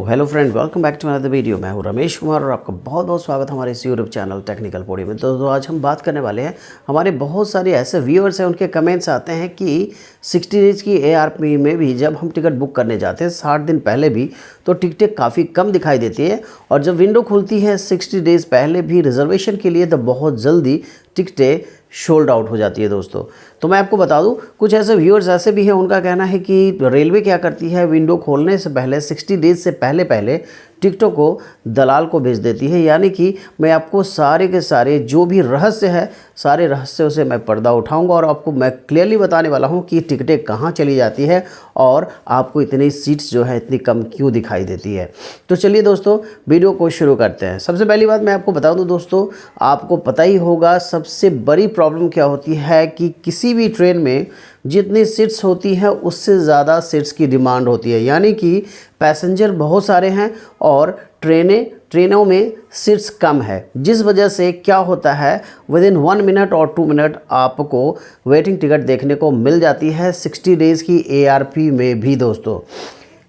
Hello friend, welcome back to another video. मैं हूं रमेश कुमार और आपका बहुत बहुत स्वागत हमारे इस यूट्यूब चैनल टेक्निकल पॉडी में। तो आज हम बात करने वाले हैं, हमारे बहुत सारे ऐसे व्यूअर्स हैं, उनके कमेंट्स आते हैं कि 60 डेज़ की ARP में भी जब हम टिकट बुक करने जाते हैं 60 दिन पहले भी, तो टिकटें काफ़ी कम दिखाई देती है और जब विंडो खुलती है 60 डेज़ पहले भी रिजर्वेशन के लिए, तो बहुत जल्दी टिकटें सोल्ड आउट हो जाती है दोस्तों। तो मैं आपको बता दूं, कुछ ऐसे व्यूअर्स ऐसे भी हैं, उनका कहना है कि रेलवे क्या करती है, विंडो खोलने से पहले 60 डेज़ से पहले टिकटों को दलाल को भेज देती है। यानी कि मैं आपको सारे के सारे जो भी रहस्य है, सारे रहस्यों से मैं पर्दा उठाऊंगा और आपको मैं क्लियरली बताने वाला हूं कि टिकटें कहां चली जाती है और आपको इतनी सीट्स जो है इतनी कम क्यों दिखाई देती है। तो चलिए दोस्तों, वीडियो को शुरू करते हैं। सबसे पहली बात मैं आपको बता दूं दोस्तों, आपको पता ही होगा सबसे बड़ी प्रॉब्लम क्या होती है कि किसी भी ट्रेन में जितनी सीट्स होती हैं उससे ज़्यादा सीट्स की डिमांड होती है। यानी कि पैसेंजर बहुत सारे हैं और ट्रेनों में सीट्स कम है, जिस वजह से क्या होता है, विदिन 1 मिनट और 2 मिनट आपको वेटिंग टिकट देखने को मिल जाती है 60 डेज़ की ARP में भी दोस्तों।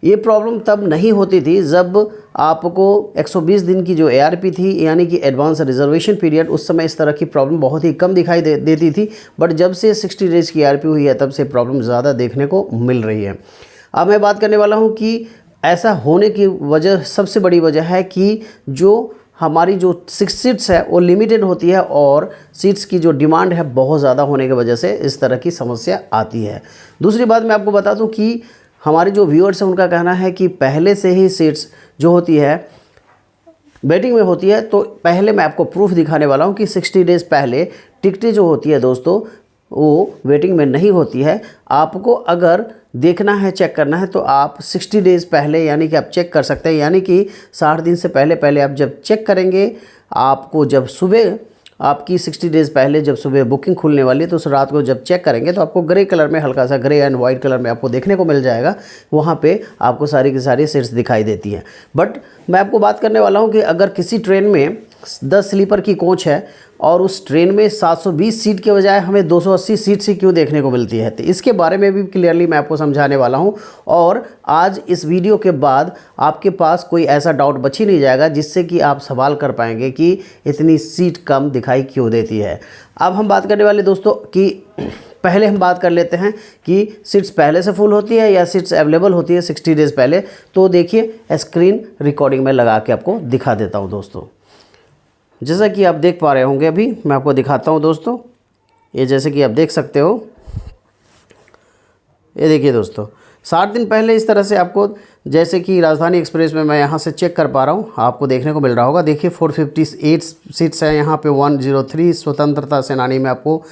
ये प्रॉब्लम तब नहीं होती थी जब आपको 120 दिन की जो ARP थी, यानी कि एडवांस रिजर्वेशन पीरियड, उस समय इस तरह की प्रॉब्लम बहुत ही कम दिखाई देती थी। बट जब से 60 डेज़ की ARP हुई है तब से प्रॉब्लम ज़्यादा देखने को मिल रही है। अब मैं बात करने वाला हूँ कि ऐसा होने की वजह, सबसे बड़ी वजह है कि जो हमारी जो 6 सीट्स है वो लिमिटेड होती है और सीट्स की जो डिमांड है बहुत ज़्यादा होने की वजह से इस तरह की समस्या आती है। दूसरी बात मैं आपको बता दूं कि हमारे जो व्यूअर्स हैं उनका कहना है कि पहले से ही सीट्स जो होती है वेटिंग में होती है। तो पहले मैं आपको प्रूफ दिखाने वाला हूं कि 60 डेज़ पहले टिकटें जो होती है दोस्तों वो वेटिंग में नहीं होती है। आपको अगर देखना है, चेक करना है, तो आप 60 डेज़ पहले यानी कि आप चेक कर सकते हैं। यानी कि 60 दिन से पहले आप जब चेक करेंगे, आपको जब सुबह आपकी 60 डेज़ पहले जब सुबह बुकिंग खुलने वाली है तो उस रात को जब चेक करेंगे तो आपको ग्रे कलर में, हल्का सा ग्रे एंड वाइट कलर में आपको देखने को मिल जाएगा। वहाँ पे आपको सारी की सारी सीट्स दिखाई देती हैं। बट मैं आपको बात करने वाला हूँ कि अगर किसी ट्रेन में 10 स्लीपर की कोच है और उस ट्रेन में 720 सीट के बजाय हमें 280 सीट ही क्यों देखने को मिलती है, तो इसके बारे में भी क्लियरली मैं आपको समझाने वाला हूं। और आज इस वीडियो के बाद आपके पास कोई ऐसा डाउट बच ही नहीं जाएगा जिससे कि आप सवाल कर पाएंगे कि इतनी सीट कम दिखाई क्यों देती है। अब हम बात करने वाले दोस्तों कि पहले हम बात कर लेते हैं कि सीट्स पहले से फुल होती है या सीट्स अवेलेबल होती है 60 डेज़ पहले। तो देखिए, स्क्रीन रिकॉर्डिंग में लगा के आपको दिखा देता हूँ दोस्तों। जैसा कि आप देख पा रहे होंगे, अभी मैं आपको दिखाता हूं दोस्तों। ये जैसे कि आप देख सकते हो, ये देखिए दोस्तों, 60 दिन पहले इस तरह से आपको, जैसे कि राजधानी एक्सप्रेस में मैं यहाँ से चेक कर पा रहा हूँ, आपको देखने को मिल रहा होगा। देखिए 458 सीट्स हैं यहाँ पे। 103 स्वतंत्रता सेनानी में आपको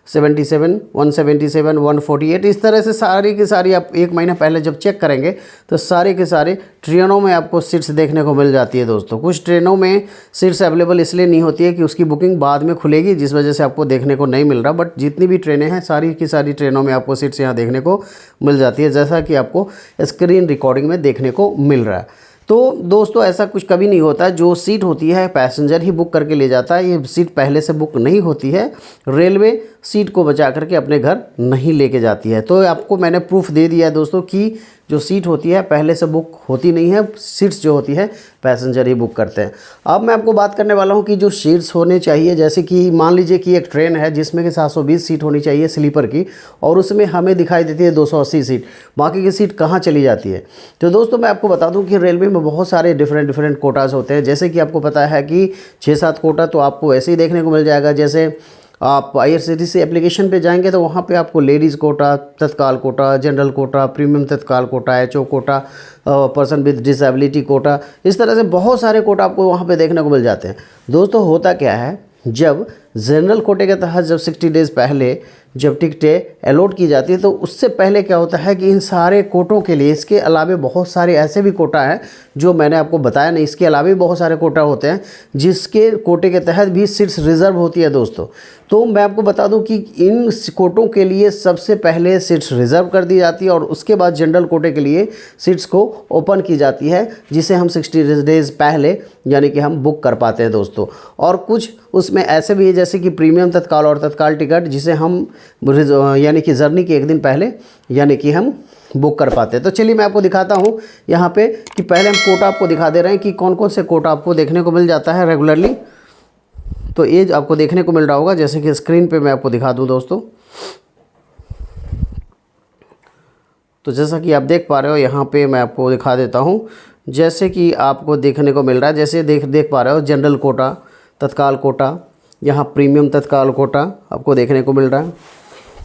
77, 177, 148, इस तरह से सारी की सारी आप 1 महीना पहले जब चेक करेंगे तो सारे के सारे ट्रेनों में आपको सीट्स देखने को मिल जाती है दोस्तों। कुछ ट्रेनों में सीट्स अवेलेबल इसलिए नहीं होती है कि उसकी बुकिंग बाद में खुलेगी, जिस वजह से आपको देखने को नहीं मिल रहा। बट जितनी भी ट्रेनें हैं सारी की सारी ट्रेनों में आपको सीट्स यहाँ देखने को मिल जाती है, जैसा कि आपको स्क्रीन रिकॉर्डिंग में देखने को मिल रहा है। तो दोस्तों, ऐसा कुछ कभी नहीं होता। जो सीट होती है पैसेंजर ही बुक करके ले जाता है, ये सीट पहले से बुक नहीं होती है। रेलवे सीट को बचा करके अपने घर नहीं लेके जाती है। तो आपको मैंने प्रूफ दे दिया है दोस्तों कि जो सीट होती है पहले से बुक होती नहीं है, सीट्स जो होती है पैसेंजर ही बुक करते हैं। अब मैं आपको बात करने वाला हूं कि जो सीट्स होने चाहिए, जैसे कि मान लीजिए कि एक ट्रेन है जिसमें कि 720 सीट होनी चाहिए स्लीपर की, और उसमें हमें दिखाई देती है 280 सीट, बाकी की सीट कहाँ चली जाती है। तो दोस्तों, मैं आपको बता दूं कि रेलवे में बहुत सारे डिफरेंट कोटास होते हैं। जैसे कि आपको पता है कि 6-7 कोटा तो आपको ऐसे ही देखने को मिल जाएगा। जैसे आप IRCTC एप्लीकेशन पे जाएंगे तो वहाँ पे आपको लेडीज़ कोटा, तत्काल Kota, general quota, premium tatkal quota, HO quota, person with disability quota, इस तरह से बहुत सारे कोटा आपको वहाँ पे देखने को मिल जाते हैं। दोस्तों, होता क्या है, जब जनरल कोटे के तहत जब 60 डेज़ पहले जब टिकटें अलॉट की जाती है तो उससे पहले क्या होता है कि इन सारे कोटों के लिए, इसके अलावा बहुत सारे ऐसे भी कोटा हैं जो मैंने आपको बताया नहीं, इसके अलावा भी बहुत सारे कोटा होते हैं जिसके कोटे के तहत भी सीट्स रिज़र्व होती है दोस्तों। तो मैं आपको बता दूं कि इन कोटों के लिए सबसे पहले सीट्स रिज़र्व कर दी जाती है और उसके बाद जनरल कोटे के लिए सीट्स को ओपन की जाती है, जिसे हम 60 डेज़ पहले यानी कि हम बुक कर पाते हैं दोस्तों। और कुछ उसमें ऐसे भी है जैसे कि प्रीमियम तत्काल और तत्काल टिकट, जिसे हम यानी कि जर्नी के 1 दिन पहले यानी कि हम बुक कर पाते हैं। तो चलिए मैं आपको दिखाता हूँ यहाँ पे कि पहले हम कोटा आपको दिखा दे रहे हैं कि कौन कौन से कोटा आपको देखने को मिल जाता है रेगुलरली। तो ये आपको देखने को मिल रहा होगा, जैसे कि स्क्रीन पे मैं आपको दिखा दूँ दोस्तों। तो जैसा कि आप देख पा रहे हो यहाँ पे मैं आपको दिखा देता हूँ, जैसे कि आपको देखने को मिल रहा है, जैसे देख पा रहे हो जनरल कोटा, तत्काल कोटा, यहाँ प्रीमियम तत्काल कोटा आपको देखने को मिल रहा है,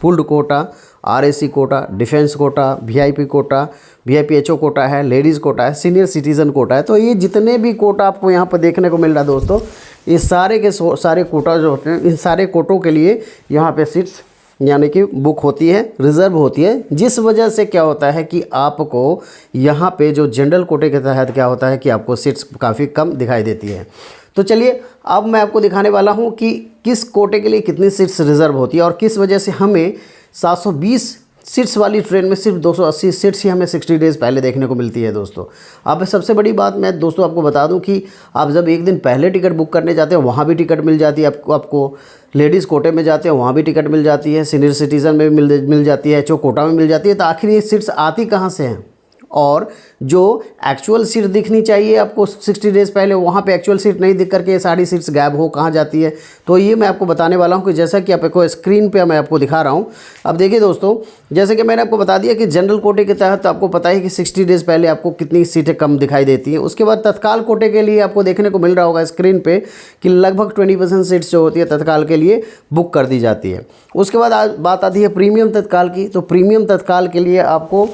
pooled quota, RAC quota, defence quota, VIP quota, VIP HO quota है, लेडीज़ कोटा है, सीनियर सिटीज़न कोटा है। तो ये जितने भी कोटा आपको यहाँ पर देखने को मिल रहा है दोस्तों, ये सारे के सारे कोटा जो होते हैं, इन सारे कोटों के लिए यहाँ पे सीट्स यानी कि बुक होती है, रिज़र्व होती है, जिस वजह से क्या होता है कि आपको यहाँ पे जो जनरल कोटे के तहत क्या होता है कि आपको सीट्स काफ़ी कम दिखाई देती है। तो चलिए अब मैं आपको दिखाने वाला हूँ कि किस कोटे के लिए कितनी सीट्स रिज़र्व होती है और किस वजह से हमें 720 सीट्स वाली ट्रेन में सिर्फ 280 सीट्स ही हमें 60 डेज़ पहले देखने को मिलती है दोस्तों। अब सबसे बड़ी बात मैं दोस्तों आपको बता दूं कि आप जब एक दिन पहले टिकट बुक करने जाते हैं वहाँ भी टिकट मिल जाती है आपको लेडीज़ कोटे में जाते हैं वहाँ भी टिकट मिल जाती है, सीनियर सिटीज़न में भी मिल जाती है, एचओ कोटा में मिल जाती है। तो आखिर ये सीट्स आती कहाँ से हैं और जो एक्चुअल सीट दिखनी चाहिए आपको 60 डेज़ पहले, वहाँ पे एक्चुअल सीट नहीं दिख करके सारी सीट्स गायब हो कहाँ जाती है। तो ये मैं आपको बताने वाला हूँ कि जैसा कि आपको स्क्रीन पे मैं आपको दिखा रहा हूँ। अब देखिए दोस्तों, जैसे कि मैंने आपको बता दिया कि जनरल कोटे के तहत आपको पता है कि 60 डेज़ पहले आपको कितनी सीटें कम दिखाई देती हैं। उसके बाद तत्काल कोटे के लिए आपको देखने को मिल रहा होगा स्क्रीन पर कि लगभग 20% सीट्स जो होती है तत्काल के लिए बुक कर दी जाती है। उसके बाद बात आती है प्रीमियम तत्काल की। तो प्रीमियम तत्काल के लिए आपको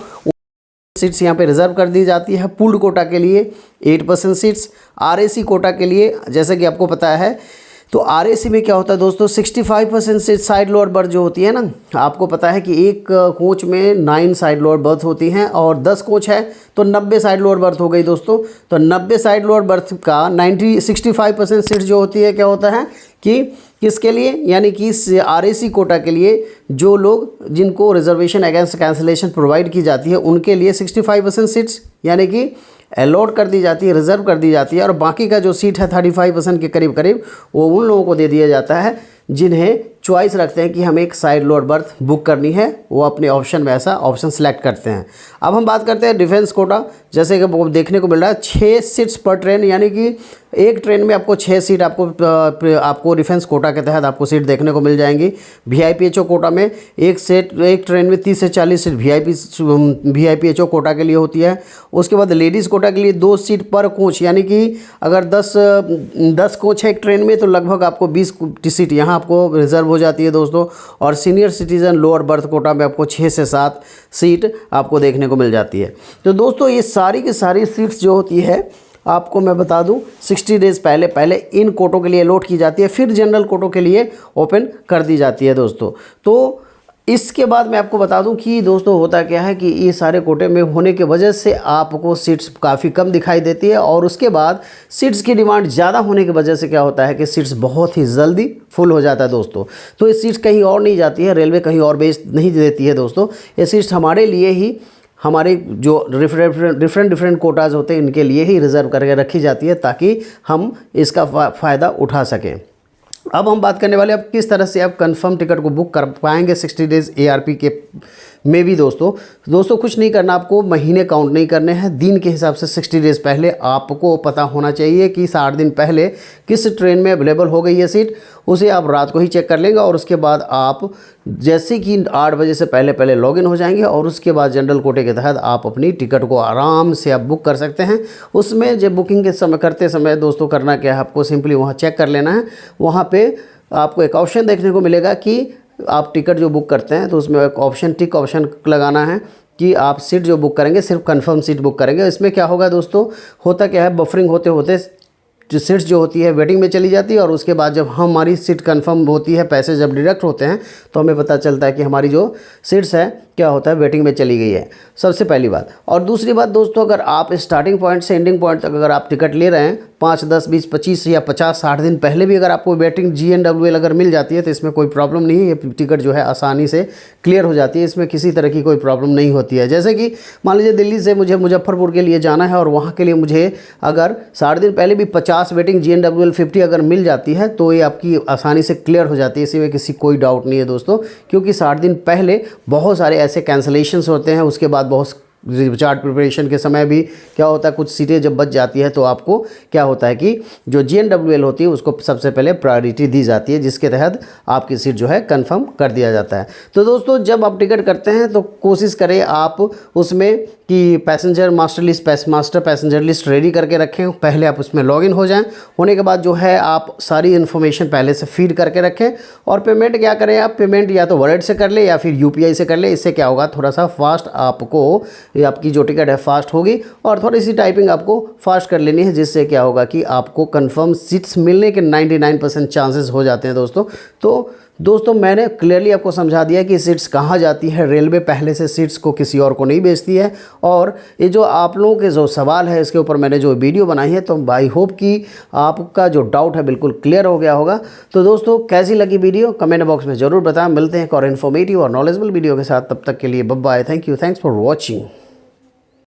सीट्स यहाँ पे रिजर्व कर दी जाती है। पूल्ड कोटा के लिए 8% सीट्स, आरएसी कोटा के लिए जैसे कि आपको पता है तो आरएसी में क्या होता है दोस्तों 65% सीट साइड लोअर बर्थ जो होती है ना, आपको पता है कि एक कोच में 9 साइड लोअर बर्थ होती हैं और 10 कोच है तो 90 साइड लोअर बर्थ हो गई दोस्तों। तो 90 साइड लोअर बर्थ का 65% सीट जो होती है क्या होता है कि किसके लिए, यानी कि आरएसी कोटा के लिए जो लोग जिनको रिजर्वेशन अगेंस्ट कैंसिलेशन प्रोवाइड की जाती है उनके लिए 65% सीट्स यानी कि अलॉट कर दी जाती है, रिज़र्व कर दी जाती है। और बाकी का जो सीट है 35% के करीब करीब वो उन लोगों को दे दिया जाता है जिन्हें चॉइस रखते हैं कि हमें एक साइड लोअर बर्थ बुक करनी है, वो अपने ऑप्शन में ऐसा ऑप्शन सेलेक्ट करते हैं। अब हम बात करते हैं डिफेंस कोटा। जैसे कि देखने को मिल रहा है 6 सीट्स पर ट्रेन, यानी कि एक ट्रेन में आपको 6 सीट आपको डिफेंस कोटा के तहत आपको सीट देखने को मिल जाएंगी। वीआईपी एचओ कोटा में एक ट्रेन में 30 से 40 सीट वीआईपी एचओ कोटा के लिए होती है। उसके बाद लेडीज़ कोटा के लिए 2 सीट पर कोच, यानी कि अगर 10 कोच है एक ट्रेन में तो लगभग आपको 20 सीट यहाँ आपको रिजर्व हो जाती है दोस्तों। और senior citizen lower berth quota में आपको 6 से 7 सीट आपको देखने को मिल जाती है। तो दोस्तों ये सारी की सारी सीट्स जो होती है आपको मैं बता दूं 60 डेज़ पहले इन कोटों के लिए अलॉट की जाती है, फिर जनरल कोटों के लिए ओपन कर दी जाती है दोस्तों। तो इसके बाद मैं आपको बता दूं कि दोस्तों होता क्या है कि ये सारे कोटे में होने की वजह से आपको सीट्स काफ़ी कम दिखाई देती है और उसके बाद सीट्स की डिमांड ज़्यादा होने की वजह से क्या होता है कि सीट्स बहुत ही जल्दी फुल हो जाता है दोस्तों। तो ये सीट्स कहीं और नहीं जाती है, रेलवे कहीं और बेच नहीं देती है दोस्तों। ये सीट्स हमारे लिए ही, हमारे जो डिफरेंट कोटाज होते हैं इनके लिए ही रिज़र्व करके रखी जाती है ताकि हम इसका फ़ायदा उठा सकें। अब हम बात करने वाले अब किस तरह से आप कंफर्म टिकट को बुक कर पाएंगे 60 डेज़ एआरपी के में भी दोस्तों कुछ नहीं करना, आपको महीने काउंट नहीं करने हैं, दिन के हिसाब से 60 डेज़ पहले आपको पता होना चाहिए कि 60 दिन पहले किस ट्रेन में अवेलेबल हो गई है सीट। उसे आप रात को ही चेक कर लेंगे और उसके बाद आप जैसे कि 8 बजे से पहले लॉगिन हो जाएंगे और उसके बाद जनरल कोटे के तहत आप अपनी टिकट को आराम से आप बुक कर सकते हैं। उसमें जब बुकिंग के समय करते समय दोस्तों करना क्या है, आपको सिंपली वहाँ चेक कर लेना है। वहाँ पे आपको एक ऑप्शन देखने को मिलेगा कि आप टिकट जो बुक करते हैं तो उसमें एक ऑप्शन टिक ऑप्शन लगाना है कि आप सीट जो बुक करेंगे सिर्फ कंफर्म सीट बुक करेंगे। इसमें क्या होगा दोस्तों, होता क्या है बफरिंग होते होते जो सीट्स जो होती है वेटिंग में चली जाती है और उसके बाद जब हमारी सीट कंफर्म होती है, पैसे जब डिडक्ट होते हैं तो हमें पता चलता है कि हमारी जो सीट्स है क्या होता है वेटिंग में चली गई है, सबसे पहली बात। और दूसरी बात दोस्तों, अगर आप स्टार्टिंग पॉइंट से एंडिंग पॉइंट तक अगर आप टिकट ले रहे हैं 5, 10, 20, 25 या 50, 60 दिन पहले भी अगर आपको वेटिंग GNWL अगर मिल जाती है तो इसमें कोई प्रॉब्लम नहीं है। ये टिकट जो है आसानी से क्लियर हो जाती है, इसमें किसी तरह की कोई प्रॉब्लम नहीं होती है। जैसे कि मान लीजिए दिल्ली से मुझे मुजफ्फरपुर के लिए जाना है और वहाँ के लिए मुझे अगर 60 दिन पहले भी 50 वेटिंग GNWL 50 अगर मिल जाती है तो ये आपकी आसानी से क्लियर हो जाती है, इसी में कोई डाउट नहीं है दोस्तों। क्योंकि 60 दिन पहले बहुत सारे ऐसे कैंसलेशंस होते हैं, उसके बाद बहुत चार्ट प्रिपरेशन के समय भी क्या होता है, कुछ सीटें जब बच जाती है तो आपको क्या होता है कि जो GNWL होती है उसको सबसे पहले प्रायोरिटी दी जाती है, जिसके तहत आपकी सीट जो है कंफर्म कर दिया जाता है। तो दोस्तों जब आप टिकट करते हैं तो कोशिश करें आप उसमें कि passenger master passenger list ready करके रखें, पहले आप उसमें लॉगिन हो जाएं। होने के बाद जो है आप सारी इन्फॉर्मेशन पहले से फीड करके रखें, और पेमेंट क्या करें आप, पेमेंट या तो वॉलेट से कर ले या फिर UPI से कर ले। इससे क्या होगा, थोड़ा सा फास्ट आपको आपकी जो टिकट है फास्ट होगी, और थोड़ी सी टाइपिंग आपको फास्ट कर लेनी है, जिससे क्या होगा कि आपको कंफर्म सीट्स मिलने के 99% चांसेस हो जाते हैं दोस्तों। तो दोस्तों मैंने क्लियरली आपको समझा दिया कि सीट्स कहाँ जाती है। रेलवे पहले से सीट्स को किसी और को नहीं बेचती है, और ये जो आप लोगों के जो सवाल है इसके ऊपर मैंने जो वीडियो बनाई है, तो आई होप कि आपका जो डाउट है बिल्कुल क्लियर हो गया होगा। तो दोस्तों कैसी लगी वीडियो कमेंट बॉक्स में ज़रूर बताएं। मिलते हैं एक और इन्फॉर्मेटिव और नॉलेजेबल वीडियो के साथ, तब तक के लिए bye bye, thank you, thanks for watching.